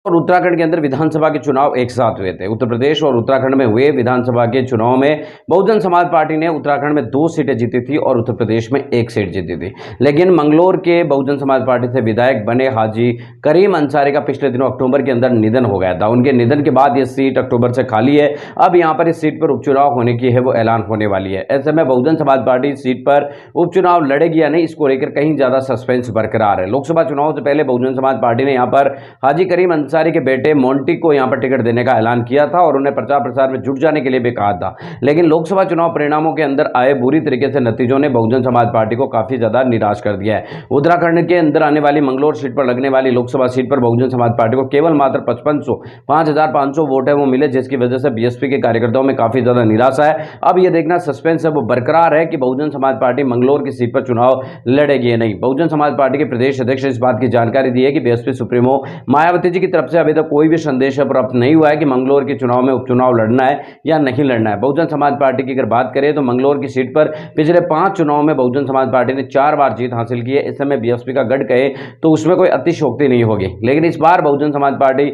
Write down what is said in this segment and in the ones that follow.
और उत्तराखंड के अंदर विधानसभा के चुनाव एक साथ हुए थे। उत्तर प्रदेश और उत्तराखंड में हुए विधानसभा के चुनाव में बहुजन समाज पार्टी ने उत्तराखंड में 2 सीटें जीती थी और उत्तर प्रदेश में 1 सीट जीती थी। लेकिन मंगलौर के बहुजन समाज पार्टी से विधायक बने हाजी करीम अंसारी का पिछले दिनों अक्टूबर के अंदर निधन हो गया था। उनके निधन के बाद यह सीट अक्टूबर से खाली है। अब यहाँ पर इस सीट पर उपचुनाव होने की है वो ऐलान होने वाली है। ऐसे में बहुजन समाज पार्टी इस सीट पर उपचुनाव लड़ेगी या नहीं, इसको लेकर कहीं ज्यादा सस्पेंस बरकरार है। लोकसभा चुनाव से पहले बहुजन समाज पार्टी ने यहाँ पर हाजी करीम अंसारी के बेटे मोंटी को यहां पर टिकट देने का ऐलान किया था और उन्हें प्रचार प्रसार में जुट जाने के लिए भी कहा था। लेकिन लोकसभा चुनाव परिणामों के अंदर आए बुरी तरीके से नतीजों ने बहुजन समाज पार्टी को काफी ज्यादा निराश कर दिया है। उत्तराखंड के अंदर आने वाली मंगलौर सीट पर लगने वाली लोकसभा सीट पर बहुजन समाज पार्टी को केवल मात्र 5500 वोट है वो मिले, जिसकी वजह से बीएसपी के कार्यकर्ताओं में काफी ज्यादा निराशा है। अब यह देखना सस्पेंस है वो बरकरार है कि बहुजन समाज पार्टी मंगलौर की सीट पर चुनाव लड़ेगी या नहीं। बहुजन समाज पार्टी के प्रदेश अध्यक्ष ने इस बात की जानकारी दी है कि बीएसपी सुप्रीमो मायावती जी की तरफ से अभी तक कोई भी संदेश प्राप्त नहीं हुआ है कि मंगलौर के चुनाव में उपचुनाव लड़ना है या नहीं लड़ना है। बहुजन समाज पार्टी की अगर बात करें तो मंगलौर की सीट पर पिछले 5 चुनाव में बहुजन समाज पार्टी ने 4 बार जीत हासिल की है। इस समय बीएसपी का गढ़ कहे तो उसमें कोई अतिशयोक्ति नहीं होगी। लेकिन इस बार बहुजन समाज पार्टी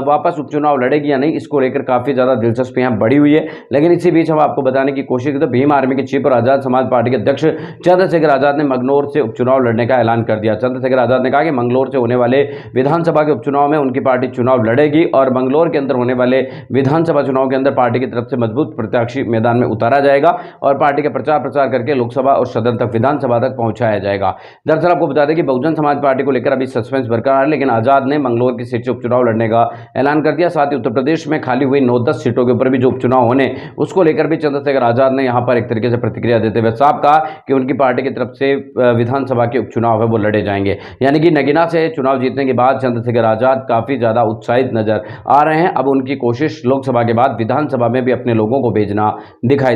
वापस उपचुनाव लड़ेगी या नहीं, इसको लेकर काफी ज्यादा दिलचस्पी यहां बढ़ी हुई है। लेकिन इसी बीच हम आपको बताने की कोशिश की तो भीम आर्मी के चीफ और आजाद समाज पार्टी के अध्यक्ष चंद्रशेखर आजाद ने मंगलौर से उपचुनाव लड़ने का ऐलान कर दिया। चंद्रशेखर आजाद ने कहा कि मंगलौर से होने वाले विधानसभा के उपचुनाव में उनकी पार्टी चुनाव लड़ेगी और मंगलौर के अंदर होने वाले विधानसभा चुनाव के अंदर पार्टी की तरफ से मजबूत प्रत्याशी मैदान में उतारा जाएगा और पार्टी का प्रचार प्रसार करके लोकसभा और सदन तक विधानसभा तक पहुंचाया जाएगा। दरअसल आपको बता दें कि बहुजन समाज पार्टी को लेकर अभी सस्पेंस बरकरार है, लेकिन आजाद ने मंगलौर की सीट से उपचुनाव लड़ने का ऐलान कर दिया। साथ ही उत्तर प्रदेश में खाली हुई 9-10 सीटों के ऊपर भी जो उपचुनाव होने उसको लेकर भी चंद्रशेखर आजाद ने यहां पर एक तरीके से प्रतिक्रिया देते हुए साफ कहा कि उनकी पार्टी की तरफ से विधानसभा के उपचुनाव है वो लड़े जाएंगे। यानी कि नगीना से चुनाव जीतने के बाद चंद्रशेखर आजाद काफी ज्यादा उत्साहित नजर आ रहे हैं। अब उनकी कोशिश लोकसभा के बाद विधानसभा में भी अपने लोगों को भेजना दिखाई दे